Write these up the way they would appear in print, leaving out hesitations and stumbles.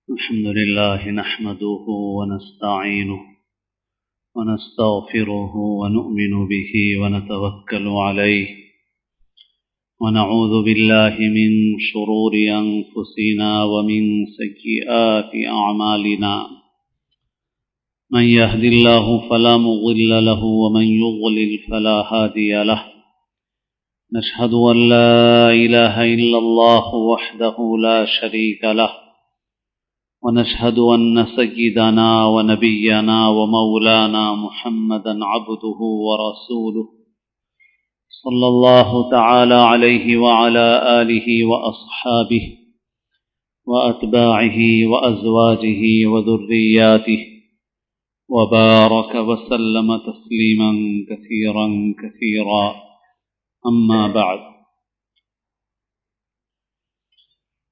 الحمد لله نحمده ونستعينه ونستغفره ونؤمن به ونتوكل عليه ونعوذ بالله من شرور أنفسنا ومن سيئات أعمالنا من يهد الله فلا مضل له ومن يضلل فلا هادي له نشهد أن لا إله إلا الله وحده لا شريك له ونشهد أن سيدنا ونبينا ومولانا محمدا عبده ورسوله صلى الله تعالى عليه وعلى آله وأصحابه وأتباعه وأزواجه وذرياته وبارك وسلم تسليما كثيرا كثيرا أما بعد.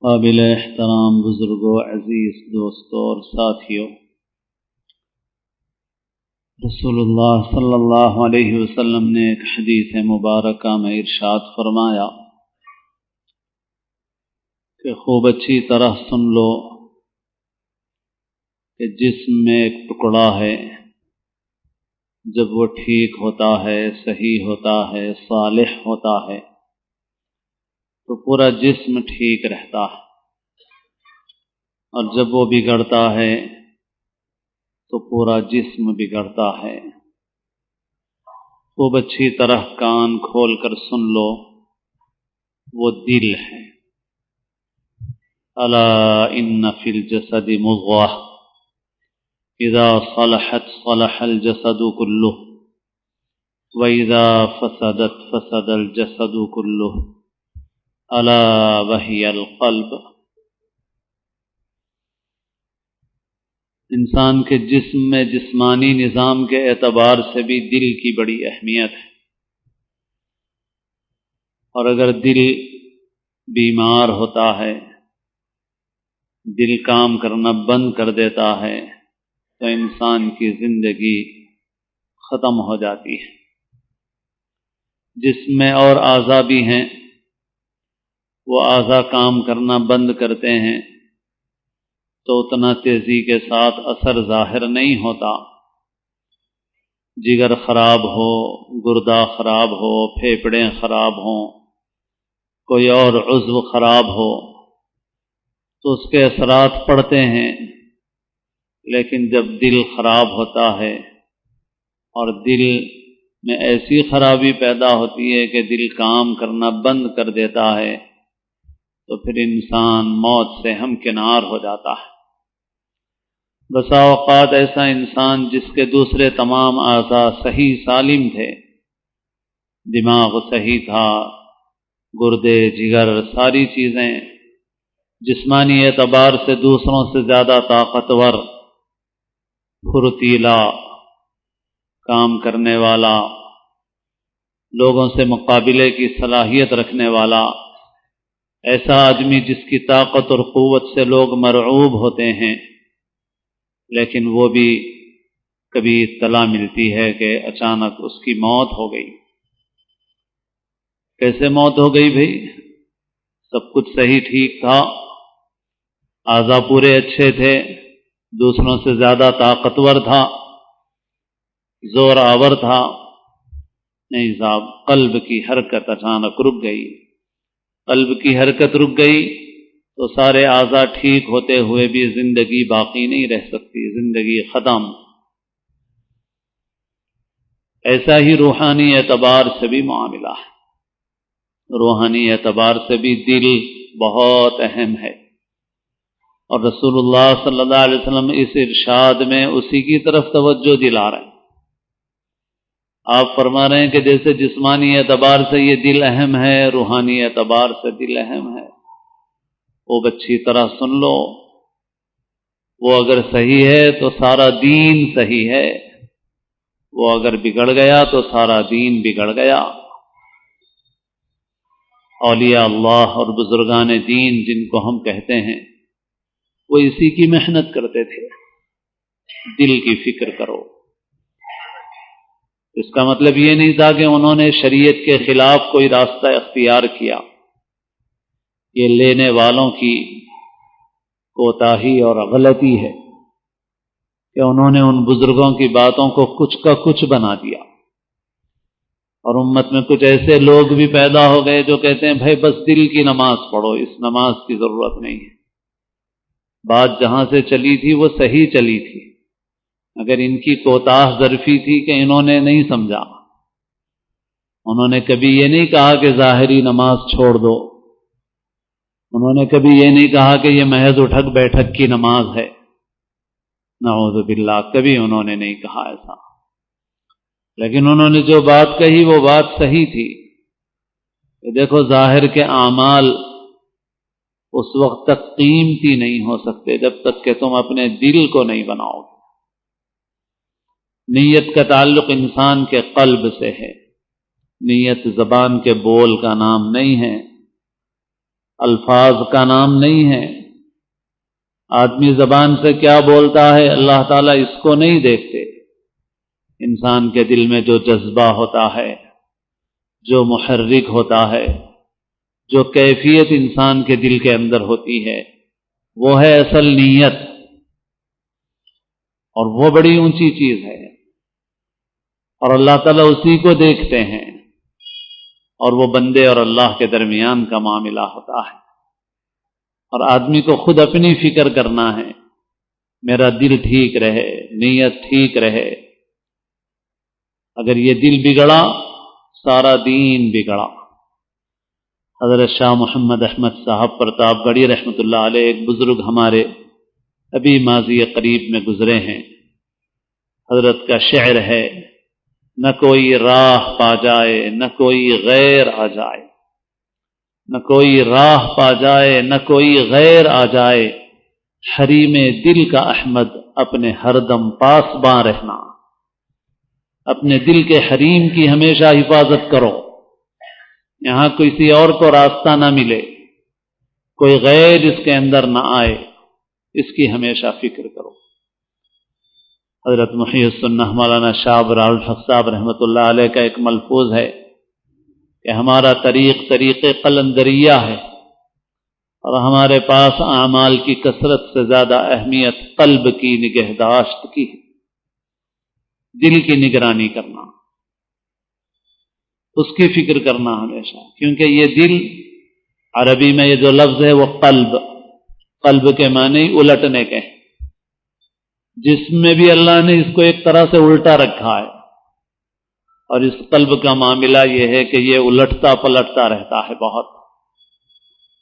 قابل احترام بزرگوں، عزیز دوستوں اور ساتھیوں، رسول اللہ صلی اللہ علیہ وسلم نے ایک حدیث مبارکہ میں ارشاد فرمایا کہ خوب اچھی طرح سن لو کہ جسم میں ایک ٹکڑا ہے، جب وہ ٹھیک ہوتا ہے، صحیح ہوتا ہے، صالح ہوتا ہے تو پورا جسم ٹھیک رہتا ہے، اور جب وہ بگڑتا ہے تو پورا جسم بگڑتا ہے۔ خوب اچھی طرح کان کھول کر سن لو، وہ دل ہے۔ الا ان فی الجسد مضغہ اذا صلحت صلح الجسد کلہ واذا فسدت فسد الجسد کلہ الا وہی القلب۔ انسان کے جسم میں جسمانی نظام کے اعتبار سے بھی دل کی بڑی اہمیت ہے، اور اگر دل بیمار ہوتا ہے، دل کام کرنا بند کر دیتا ہے تو انسان کی زندگی ختم ہو جاتی ہے۔ جسم میں اور اعضاء بھی ہیں، وہ اعضاء کام کرنا بند کرتے ہیں تو اتنا تیزی کے ساتھ اثر ظاہر نہیں ہوتا۔ جگر خراب ہو، گردہ خراب ہو، پھیپھڑے خراب ہوں، کوئی اور عضو خراب ہو تو اس کے اثرات پڑتے ہیں، لیکن جب دل خراب ہوتا ہے اور دل میں ایسی خرابی پیدا ہوتی ہے کہ دل کام کرنا بند کر دیتا ہے تو پھر انسان موت سے ہمکنار ہو جاتا ہے۔ بسا اوقات ایسا انسان جس کے دوسرے تمام اعضاء صحیح سالم تھے، دماغ صحیح تھا، گردے، جگر، ساری چیزیں جسمانی اعتبار سے دوسروں سے زیادہ طاقتور، پھرتیلا، کام کرنے والا، لوگوں سے مقابلے کی صلاحیت رکھنے والا، ایسا آدمی جس کی طاقت اور قوت سے لوگ مرعوب ہوتے ہیں، لیکن وہ بھی کبھی اطلاع ملتی ہے کہ اچانک اس کی موت ہو گئی۔ کیسے موت ہو گئی بھئی؟ سب کچھ صحیح ٹھیک تھا، اعضاء پورے اچھے تھے، دوسروں سے زیادہ طاقتور تھا، زور آور تھا، نہیں صاحب، قلب کی حرکت اچانک رک گئی۔ قلب کی حرکت رک گئی تو سارے اعضاء ٹھیک ہوتے ہوئے بھی زندگی باقی نہیں رہ سکتی، زندگی ختم۔ ایسا ہی روحانی اعتبار سے بھی معاملہ ہے۔ روحانی اعتبار سے بھی دل بہت اہم ہے، اور رسول اللہ صلی اللہ علیہ وسلم اس ارشاد میں اسی کی طرف توجہ دلا رہے ہیں۔ آپ فرما رہے ہیں کہ جیسے جسمانی اعتبار سے یہ دل اہم ہے، روحانی اعتبار سے دل اہم ہے۔ وہ اچھی طرح سن لو، وہ اگر صحیح ہے تو سارا دین صحیح ہے، وہ اگر بگڑ گیا تو سارا دین بگڑ گیا۔ اولیاء اللہ اور بزرگان دین جن کو ہم کہتے ہیں، وہ اسی کی محنت کرتے تھے۔ دل کی فکر کرو۔ اس کا مطلب یہ نہیں تھا کہ انہوں نے شریعت کے خلاف کوئی راستہ اختیار کیا، یہ لینے والوں کی کوتاہی اور غلطی ہے کہ انہوں نے ان بزرگوں کی باتوں کو کچھ کا کچھ بنا دیا، اور امت میں کچھ ایسے لوگ بھی پیدا ہو گئے جو کہتے ہیں بھائی بس دل کی نماز پڑھو، اس نماز کی ضرورت نہیں ہے۔ بات جہاں سے چلی تھی وہ صحیح چلی تھی، اگر ان کی کوتاہ ظرفی تھی کہ انہوں نے نہیں سمجھا۔ انہوں نے کبھی یہ نہیں کہا کہ ظاہری نماز چھوڑ دو، انہوں نے کبھی یہ نہیں کہا کہ یہ محض اٹھک بیٹھک کی نماز ہے، نعوذ باللہ، کبھی انہوں نے نہیں کہا ایسا۔ لیکن انہوں نے جو بات کہی وہ بات صحیح تھی کہ دیکھو ظاہر کے اعمال اس وقت تک قیمتی نہیں ہو سکتے جب تک کہ تم اپنے دل کو نہیں بناؤ۔ نیت کا تعلق انسان کے قلب سے ہے، نیت زبان کے بول کا نام نہیں ہے، الفاظ کا نام نہیں ہے۔ آدمی زبان سے کیا بولتا ہے اللہ تعالیٰ اس کو نہیں دیکھتے، انسان کے دل میں جو جذبہ ہوتا ہے، جو محرک ہوتا ہے، جو کیفیت انسان کے دل کے اندر ہوتی ہے، وہ ہے اصل نیت، اور وہ بڑی اونچی چیز ہے، اور اللہ تعالیٰ اسی کو دیکھتے ہیں، اور وہ بندے اور اللہ کے درمیان کا معاملہ ہوتا ہے۔ اور آدمی کو خود اپنی فکر کرنا ہے، میرا دل ٹھیک رہے، نیت ٹھیک رہے۔ اگر یہ دل بگڑا سارا دین بگڑا۔ حضرت شاہ محمد احمد صاحب پرتاپ گڑھی رحمۃ اللہ علیہ ایک بزرگ ہمارے ابھی ماضی قریب میں گزرے ہیں۔ حضرت کا شعر ہے، نہ کوئی راہ پا جائے نہ کوئی غیر آ جائے، نہ کوئی راہ پا جائے نہ کوئی غیر آ جائے، حریم دل کا احمد اپنے ہر دم پاس باں رہنا۔ اپنے دل کے حریم کی ہمیشہ حفاظت کرو، یہاں کسی اور کو راستہ نہ ملے، کوئی غیر اس کے اندر نہ آئے، اس کی ہمیشہ فکر کرو۔ حضرت محی السنہ مولانا شاہ ابرار الحق صاحب رحمۃ اللہ علیہ کا ایک ملفوظ ہے کہ ہمارا طریق قلندریہ ہے، اور ہمارے پاس اعمال کی کثرت سے زیادہ اہمیت قلب کی نگہداشت کی ہے، دل کی نگرانی کرنا، اس کی فکر کرنا ہمیشہ، کیونکہ یہ دل، عربی میں یہ جو لفظ ہے وہ قلب کے معنی الٹنے کے ہیں، جسم میں بھی اللہ نے اس کو ایک طرح سے الٹا رکھا ہے، اور اس قلب کا معاملہ یہ ہے کہ یہ الٹتا پلٹتا رہتا ہے بہت،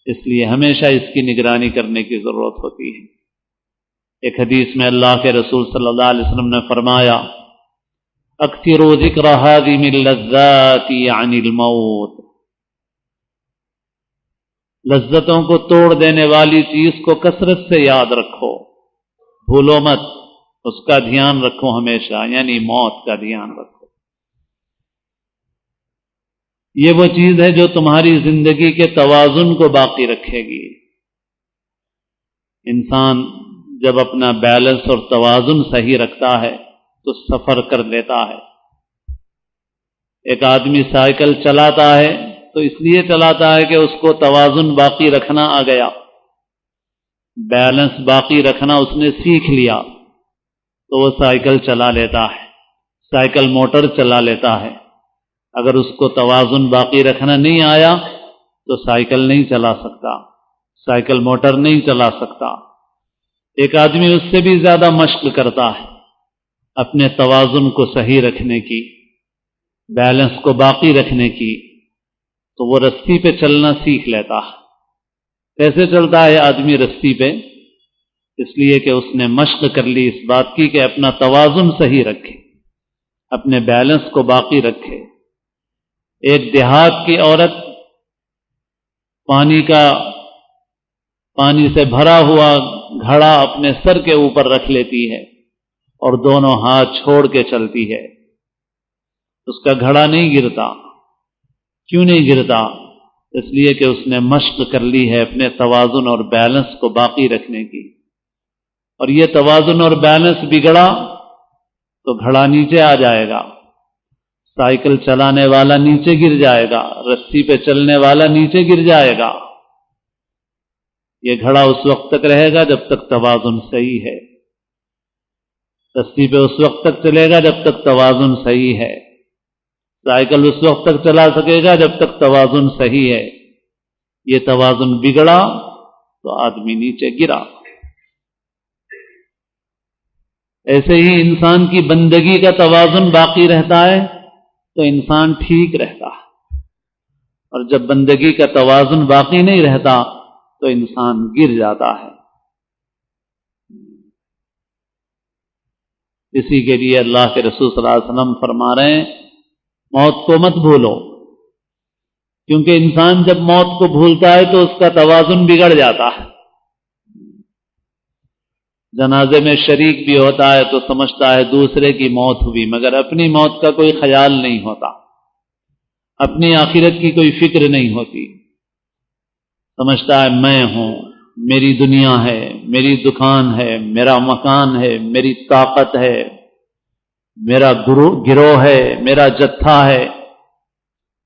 اس لیے ہمیشہ اس کی نگرانی کرنے کی ضرورت ہوتی ہے۔ ایک حدیث میں اللہ کے رسول صلی اللہ علیہ وسلم نے فرمایا، اکثروا ذکر هذه اللذات عن الموت، لذتوں کو توڑ دینے والی چیز کو کثرت سے یاد رکھو، بھولو مت، اس کا دھیان رکھو ہمیشہ، یعنی موت کا دھیان رکھو۔ یہ وہ چیز ہے جو تمہاری زندگی کے توازن کو باقی رکھے گی۔ انسان جب اپنا بیلنس اور توازن صحیح رکھتا ہے تو سفر کر لیتا ہے۔ ایک آدمی سائیکل چلاتا ہے تو اس لیے چلاتا ہے کہ اس کو توازن باقی رکھنا آ گیا، بیلنس باقی رکھنا اس نے سیکھ لیا، تو وہ سائیکل چلا لیتا ہے، سائیکل موٹر چلا لیتا ہے۔ اگر اس کو توازن باقی رکھنا نہیں آیا تو سائیکل نہیں چلا سکتا، سائیکل موٹر نہیں چلا سکتا۔ ایک آدمی اس سے بھی زیادہ مشق کرتا ہے اپنے توازن کو صحیح رکھنے کی، بیلنس کو باقی رکھنے کی، تو وہ رسی پہ چلنا سیکھ لیتا ہے۔ کیسے چلتا ہے آدمی رسی پہ؟ اس لیے کہ اس نے مشق کر لی اس بات کی کہ اپنا توازن صحیح رکھے، اپنے بیلنس کو باقی رکھے۔ ایک دیہات کی عورت پانی سے بھرا ہوا گھڑا اپنے سر کے اوپر رکھ لیتی ہے اور دونوں ہاتھ چھوڑ کے چلتی ہے، اس کا گھڑا نہیں گرتا۔ کیوں نہیں گرتا؟ اس لیے کہ اس نے مشق کر لی ہے اپنے توازن اور بیلنس کو باقی رکھنے کی، اور یہ توازن اور بیلنس بگڑا تو گھڑا نیچے آ جائے گا، سائیکل چلانے والا نیچے گر جائے گا، رسی پہ چلنے والا نیچے گر جائے گا۔ یہ گھڑا اس وقت تک رہے گا جب تک توازن صحیح ہے، رسی پہ اس وقت تک چلے گا جب تک توازن صحیح ہے، سائیکل اس وقت تک چلا سکے گا جب تک توازن صحیح ہے، یہ توازن بگڑا تو آدمی نیچے گرا۔ ایسے ہی انسان کی بندگی کا توازن باقی رہتا ہے تو انسان ٹھیک رہتا ہے، اور جب بندگی کا توازن باقی نہیں رہتا تو انسان گر جاتا ہے۔ اسی کے لیے اللہ کے رسول صلی اللہ علیہ وسلم فرما رہے ہیں موت کو مت بھولو، کیونکہ انسان جب موت کو بھولتا ہے تو اس کا توازن بگڑ جاتا ہے۔ جنازے میں شریک بھی ہوتا ہے تو سمجھتا ہے دوسرے کی موت ہوئی، مگر اپنی موت کا کوئی خیال نہیں ہوتا، اپنی آخرت کی کوئی فکر نہیں ہوتی، سمجھتا ہے میں ہوں، میری دنیا ہے، میری دکان ہے، میرا مکان ہے، میری طاقت ہے، میرا گروہ ہے، میرا جتھا ہے۔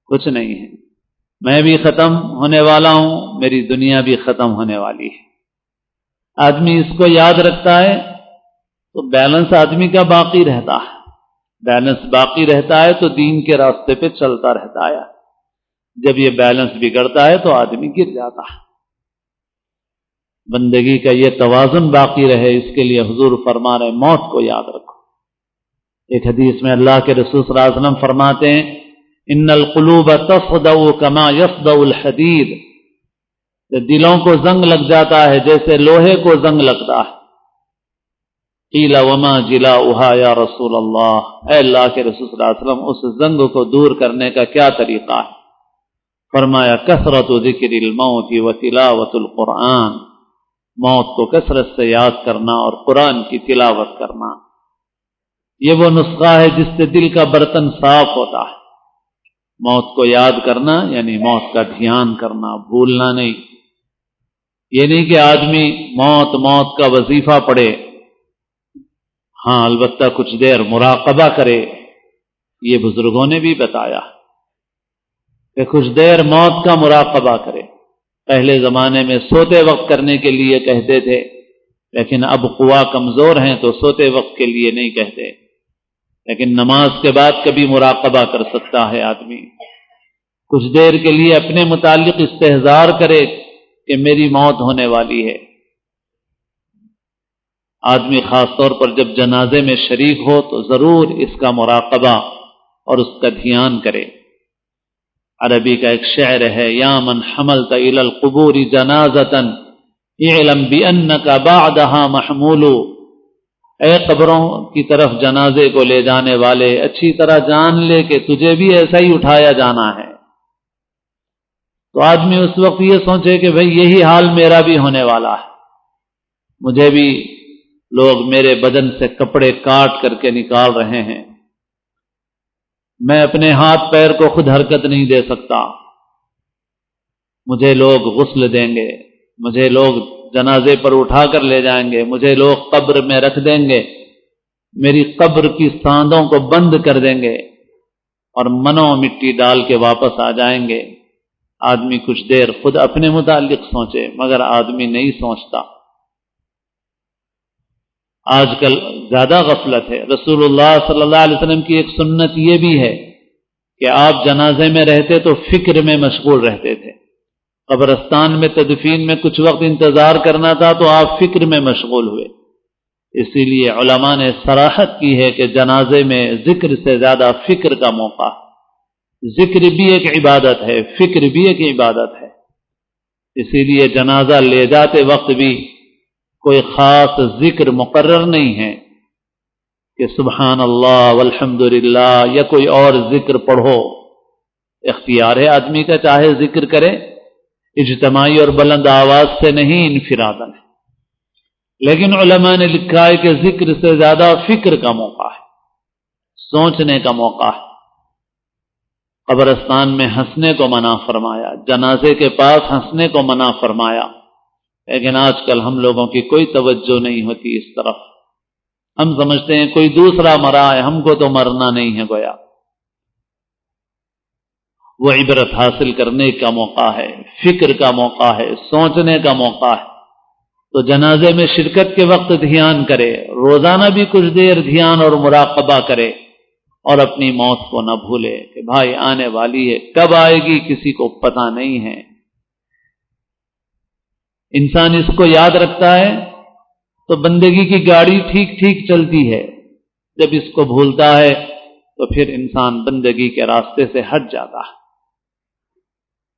کچھ نہیں ہے، میں بھی ختم ہونے والا ہوں، میری دنیا بھی ختم ہونے والی ہے۔ آدمی اس کو یاد رکھتا ہے تو بیلنس آدمی کا باقی رہتا ہے، بیلنس باقی رہتا ہے تو دین کے راستے پہ چلتا رہتا ہے۔ جب یہ بیلنس بگڑتا ہے تو آدمی گر جاتا ہے۔ بندگی کا یہ توازن باقی رہے، اس کے لیے حضور فرما رہے موت کو یاد رکھو۔ ایک حدیث میں اللہ کے رسول صلی اللہ علیہ وسلم فرماتے ہیں ان القلوب تصدع كما يصدع الحديد، دلوں کو زنگ لگ جاتا ہے جیسے لوہے کو زنگ لگتا ہے۔ قیل وما جلاؤها یا رسول اللہ، اے اللہ کے رسول صلی اللہ علیہ وسلم اس زنگ کو دور کرنے کا کیا طریقہ ہے؟ فرمایا کثرت ذکر الموت وتلاوت القرآن، موت کو کثرت سے یاد کرنا اور قرآن کی تلاوت کرنا۔ یہ وہ نسخہ ہے جس سے دل کا برتن صاف ہوتا ہے۔ موت کو یاد کرنا یعنی موت کا دھیان کرنا، بھولنا نہیں۔ یہ نہیں کہ آدمی موت موت کا وظیفہ پڑھے، ہاں البتہ کچھ دیر مراقبہ کرے۔ یہ بزرگوں نے بھی بتایا کہ کچھ دیر موت کا مراقبہ کرے۔ پہلے زمانے میں سوتے وقت کرنے کے لیے کہتے تھے، لیکن اب قوا کمزور ہیں تو سوتے وقت کے لیے نہیں کہتے، لیکن نماز کے بعد کبھی مراقبہ کر سکتا ہے آدمی۔ کچھ دیر کے لیے اپنے متعلق استحضار کرے کہ میری موت ہونے والی ہے۔ آدمی خاص طور پر جب جنازے میں شریک ہو تو ضرور اس کا مراقبہ اور اس کا دھیان کرے۔ عربی کا ایک شعر ہے یا من حملت الى القبور جنازۃ اعلم بانک بعدها محمول، اے قبروں کی طرف جنازے کو لے جانے والے اچھی طرح جان لے کہ تجھے بھی ایسا ہی اٹھایا جانا ہے۔ تو آدمی اس وقت یہ سوچے کہ بھئی یہی حال میرا بھی ہونے والا ہے، مجھے بھی لوگ میرے بدن سے کپڑے کاٹ کر کے نکال رہے ہیں، میں اپنے ہاتھ پیر کو خود حرکت نہیں دے سکتا، مجھے لوگ غسل دیں گے، مجھے لوگ جنازے پر اٹھا کر لے جائیں گے، مجھے لوگ قبر میں رکھ دیں گے، میری قبر کی ساندوں کو بند کر دیں گے اور منو مٹی ڈال کے واپس آ جائیں گے۔ آدمی کچھ دیر خود اپنے متعلق سوچے، مگر آدمی نہیں سوچتا۔ آج کل زیادہ غفلت ہے۔ رسول اللہ صلی اللہ علیہ وسلم کی ایک سنت یہ بھی ہے کہ آپ جنازے میں رہتے تو فکر میں مشغول رہتے تھے۔ قبرستان میں تدفین میں کچھ وقت انتظار کرنا تھا تو آپ فکر میں مشغول ہوئے۔ اسی لیے علماء نے صراحت کی ہے کہ جنازے میں ذکر سے زیادہ فکر کا موقع ہے۔ ذکر بھی ایک عبادت ہے، فکر بھی ایک عبادت ہے۔ اسی لیے جنازہ لے جاتے وقت بھی کوئی خاص ذکر مقرر نہیں ہے کہ سبحان اللہ والحمد للہ یا کوئی اور ذکر پڑھو۔ اختیار ہے آدمی کا، چاہے ذکر کرے، اجتماعی اور بلند آواز سے نہیں، انفراداً ہے۔ لیکن علماء نے لکھا ہے کہ ذکر سے زیادہ فکر کا موقع ہے، سوچنے کا موقع ہے۔ قبرستان میں ہنسنے کو منع فرمایا، جنازے کے پاس ہنسنے کو منع فرمایا، لیکن آج کل ہم لوگوں کی کوئی توجہ نہیں ہوتی اس طرف۔ ہم سمجھتے ہیں کوئی دوسرا مرا ہے، ہم کو تو مرنا نہیں ہے گویا۔ وہ عبرت حاصل کرنے کا موقع ہے، فکر کا موقع ہے، سوچنے کا موقع ہے۔ تو جنازے میں شرکت کے وقت دھیان کرے، روزانہ بھی کچھ دیر دھیان اور مراقبہ کرے، اور اپنی موت کو نہ بھولے کہ بھائی آنے والی ہے، کب آئے گی کسی کو پتہ نہیں ہے۔ انسان اس کو یاد رکھتا ہے تو بندگی کی گاڑی ٹھیک ٹھیک چلتی ہے، جب اس کو بھولتا ہے تو پھر انسان بندگی کے راستے سے ہٹ جاتا ہے۔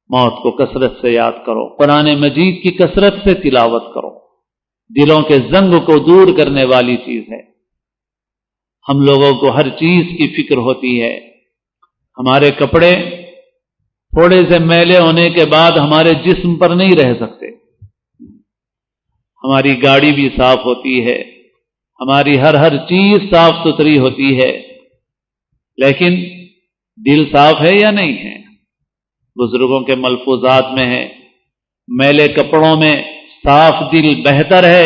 موت کو کثرت سے یاد کرو، قرآن مجید کی کثرت سے تلاوت کرو، دلوں کے زنگ کو دور کرنے والی چیز ہے۔ ہم لوگوں کو ہر چیز کی فکر ہوتی ہے، ہمارے کپڑے تھوڑے سے میلے ہونے کے بعد ہمارے جسم پر نہیں رہ سکتے، ہماری گاڑی بھی صاف ہوتی ہے، ہماری ہر چیز صاف ستھری ہوتی ہے، لیکن دل صاف ہے یا نہیں ہے؟ بزرگوں کے ملفوظات میں ہے، میلے کپڑوں میں صاف دل بہتر ہے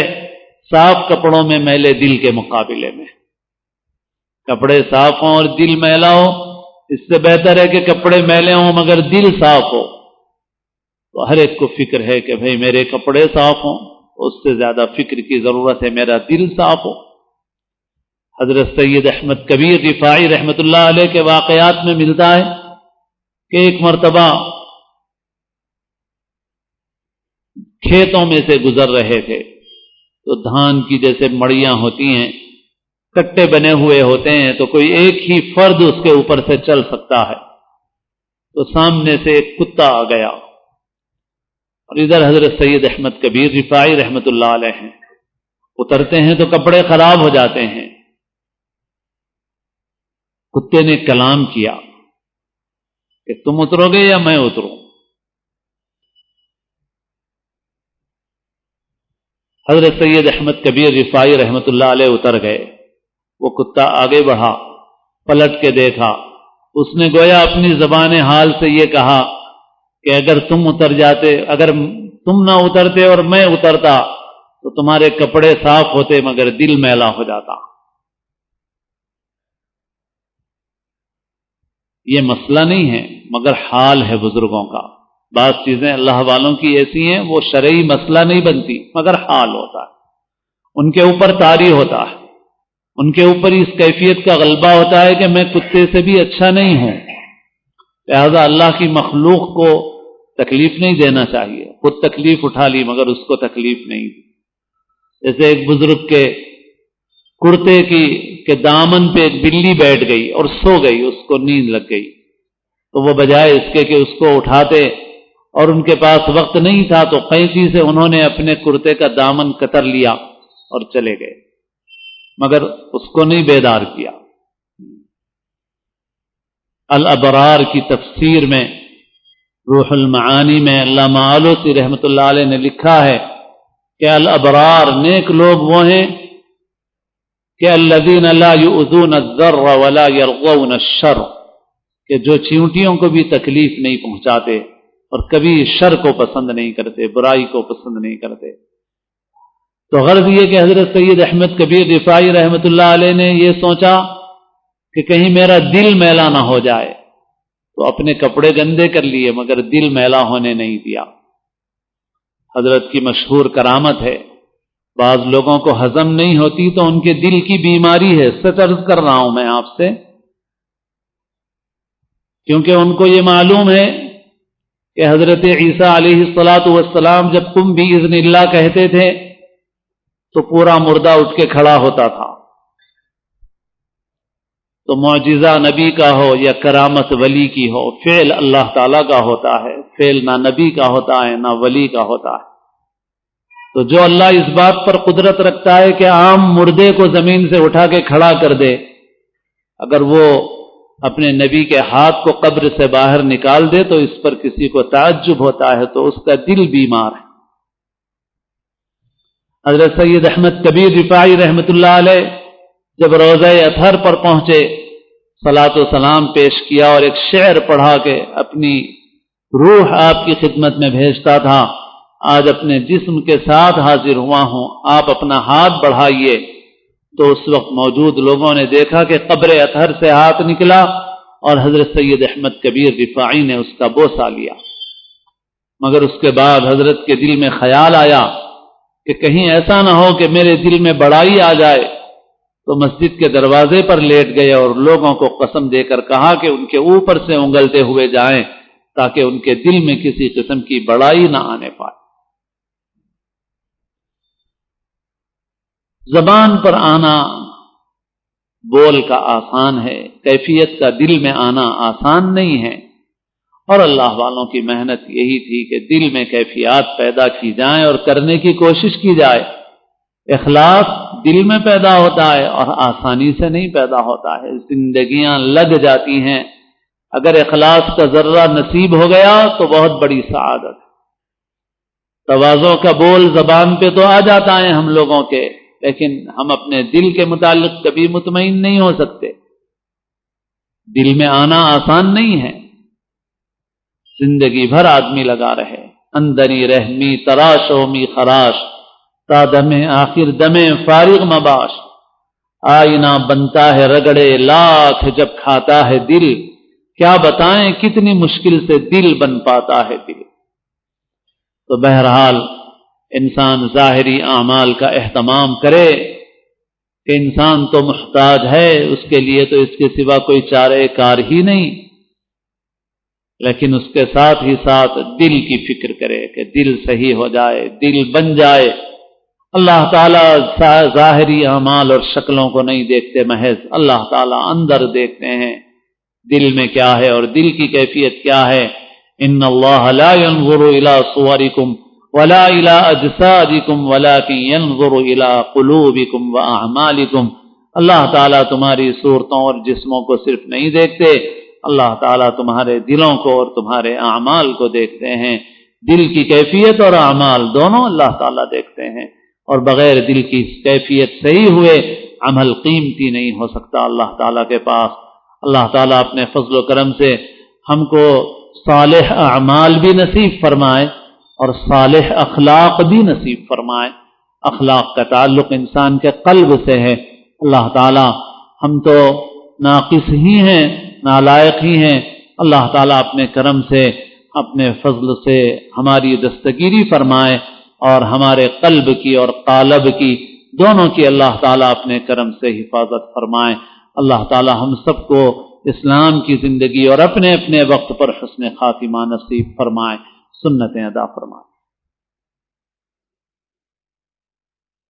صاف کپڑوں میں میلے دل کے مقابلے میں۔ کپڑے صاف ہوں اور دل میلا ہو، اس سے بہتر ہے کہ کپڑے میلے ہوں مگر دل صاف ہو۔ تو ہر ایک کو فکر ہے کہ بھئی میرے کپڑے صاف ہوں، اس سے زیادہ فکر کی ضرورت ہے میرا دل صاف ہو۔ حضرت سید احمد کبیر رفاعی رحمۃ اللہ علیہ کے واقعات میں ملتا ہے کہ ایک مرتبہ کھیتوں میں سے گزر رہے تھے، تو دھان کی جیسے مڑیاں ہوتی ہیں، کٹے بنے ہوئے ہوتے ہیں، تو کوئی ایک ہی فرد اس کے اوپر سے چل سکتا ہے، تو سامنے سے ایک کتا آ گیا، اور ادھر حضرت سید احمد کبیر رفاعی رحمۃ اللہ علیہ ہیں، اترتے ہیں تو کپڑے خراب ہو جاتے ہیں۔ کتے نے کلام کیا کہ تم اترو گے یا میں اتروں؟ حضرت سید احمد کبیر رفاعی رحمۃ اللہ علیہ اتر گئے، وہ کتا آگے بڑھا، پلٹ کے دیکھا، اس نے گویا اپنی زبان حال سے یہ کہا کہ اگر تم اتر جاتے، اگر تم نہ اترتے اور میں اترتا تو تمہارے کپڑے صاف ہوتے مگر دل میلا ہو جاتا۔ یہ مسئلہ نہیں ہے مگر حال ہے بزرگوں کا۔ بعض چیزیں اللہ والوں کی ایسی ہیں وہ شرعی مسئلہ نہیں بنتی مگر حال ہوتا ہے، ان کے اوپر طاری ہوتا ہے، ان کے اوپر اس کیفیت کا غلبہ ہوتا ہے کہ میں کتے سے بھی اچھا نہیں ہوں، لہذا اللہ کی مخلوق کو تکلیف نہیں دینا چاہیے۔ خود تکلیف اٹھا لی مگر اس کو تکلیف نہیں دی۔ جیسے ایک بزرگ کے کرتے کے دامن پہ ایک بلی بیٹھ گئی اور سو گئی، اس کو نیند لگ گئی، تو وہ بجائے اس کے کہ اس کو اٹھاتے، اور ان کے پاس وقت نہیں تھا تو قینچی سے انہوں نے اپنے کرتے کا دامن کتر لیا اور چلے گئے، مگر اس کو نہیں بیدار کیا۔ الابرار کی تفسیر میں روح المعانی میں علامہ آلوسی رحمۃ اللہ علیہ نے لکھا ہے کہ الابرار نیک لوگ وہ ہیں کہ الذین لا یؤذون الضر ولا یرغون الشر، کہ جو چیونٹیوں کو بھی تکلیف نہیں پہنچاتے اور کبھی شر کو پسند نہیں کرتے، برائی کو پسند نہیں کرتے۔ تو غرض یہ کہ حضرت سید احمد کبیر رفاعی رحمۃ اللہ علیہ نے یہ سوچا کہ کہیں میرا دل میلا نہ ہو جائے، تو اپنے کپڑے گندے کر لیے مگر دل میلا ہونے نہیں دیا۔ حضرت کی مشہور کرامت ہے، بعض لوگوں کو ہضم نہیں ہوتی تو ان کے دل کی بیماری ہے، سچ عرض کر رہا ہوں میں آپ سے، کیونکہ ان کو یہ معلوم ہے کہ حضرت عیسیٰ علیہ الصلاۃ والسلام جب قم بإذن اللہ کہتے تھے تو پورا مردہ اٹھ کے کھڑا ہوتا تھا۔ تو معجزہ نبی کا ہو یا کرامت ولی کی ہو، فعل اللہ تعالیٰ کا ہوتا ہے، فعل نہ نبی کا ہوتا ہے نہ ولی کا ہوتا ہے۔ تو جو اللہ اس بات پر قدرت رکھتا ہے کہ عام مردے کو زمین سے اٹھا کے کھڑا کر دے، اگر وہ اپنے نبی کے ہاتھ کو قبر سے باہر نکال دے تو اس پر کسی کو تعجب ہوتا ہے، تو اس کا دل بیمار ہے۔ حضرت سید احمد کبیر رفاعی رحمۃ اللہ علیہ جب روضہ اطہر پر پہنچے، صلاۃ و سلام پیش کیا اور ایک شعر پڑھا کے اپنی روح آپ کی خدمت میں بھیجتا تھا، آج اپنے جسم کے ساتھ حاضر ہوا ہوں، آپ اپنا ہاتھ بڑھائیے۔ تو اس وقت موجود لوگوں نے دیکھا کہ قبر اطہر سے ہاتھ نکلا اور حضرت سید احمد کبیر رفاعی نے اس کا بوسہ لیا، مگر اس کے بعد حضرت کے دل میں خیال آیا کہ کہیں ایسا نہ ہو کہ میرے دل میں بڑائی آ جائے، تو مسجد کے دروازے پر لیٹ گئے اور لوگوں کو قسم دے کر کہا کہ ان کے اوپر سے انگلتے ہوئے جائیں تاکہ ان کے دل میں کسی قسم کی بڑائی نہ آنے پائے۔ زبان پر آنا بول کا آسان ہے، کیفیت کا دل میں آنا آسان نہیں ہے، اور اللہ والوں کی محنت یہی تھی کہ دل میں کیفیات پیدا کی جائیں اور کرنے کی کوشش کی جائے۔ اخلاص دل میں پیدا ہوتا ہے اور آسانی سے نہیں پیدا ہوتا ہے، زندگیاں لگ جاتی ہیں۔ اگر اخلاص کا ذرہ نصیب ہو گیا تو بہت بڑی سعادت ہے۔ تواضع کا بول زبان پہ تو آ جاتا ہے ہم لوگوں کے، لیکن ہم اپنے دل کے متعلق کبھی مطمئن نہیں ہو سکتے۔ دل میں آنا آسان نہیں ہے، زندگی بھر آدمی لگا رہے، اندری رحمی تراش اومی خراش، تا دم آخر دم فارغ مباش، آئینہ بنتا ہے رگڑے لاکھ جب کھاتا ہے دل، کیا بتائیں کتنی مشکل سے دل بن پاتا ہے دل۔ تو بہرحال انسان ظاہری اعمال کا اہتمام کرے کہ انسان تو محتاج ہے، اس کے لیے تو اس کے سوا کوئی چارہ کار ہی نہیں، لیکن اس کے ساتھ ہی ساتھ دل کی فکر کرے کہ دل صحیح ہو جائے، دل بن جائے۔ اللہ تعالیٰ ظاہری اعمال اور شکلوں کو نہیں دیکھتے محض، اللہ تعالیٰ اندر دیکھتے ہیں دل میں کیا ہے اور دل کی کیفیت کیا ہے۔ ان اللہ لا ينظر الى صورکم ولا الى اجسادکم ولکن ينظر الى قلوبکم واعمالکم، اللہ تعالیٰ تمہاری صورتوں اور جسموں کو صرف نہیں دیکھتے، اللہ تعالیٰ تمہارے دلوں کو اور تمہارے اعمال کو دیکھتے ہیں۔ دل کی کیفیت اور اعمال دونوں اللہ تعالیٰ دیکھتے ہیں، اور بغیر دل کی کیفیت صحیح ہوئے عمل قیمتی نہیں ہو سکتا اللہ تعالیٰ کے پاس۔ اللہ تعالیٰ اپنے فضل و کرم سے ہم کو صالح اعمال بھی نصیب فرمائے اور صالح اخلاق بھی نصیب فرمائے۔ اخلاق کا تعلق انسان کے قلب سے ہے۔ اللہ تعالیٰ ہم تو ناقص ہی ہیں، نالائق ہی ہیں، اللہ تعالیٰ اپنے کرم سے اپنے فضل سے ہماری دستگیری فرمائے اور ہمارے قلب کی اور قالب کی دونوں کی اللہ تعالیٰ اپنے کرم سے حفاظت فرمائے۔ اللہ تعالیٰ ہم سب کو اسلام کی زندگی اور اپنے اپنے وقت پر حسن خاتمہ نصیب فرمائے، سنتیں ادا فرمائے۔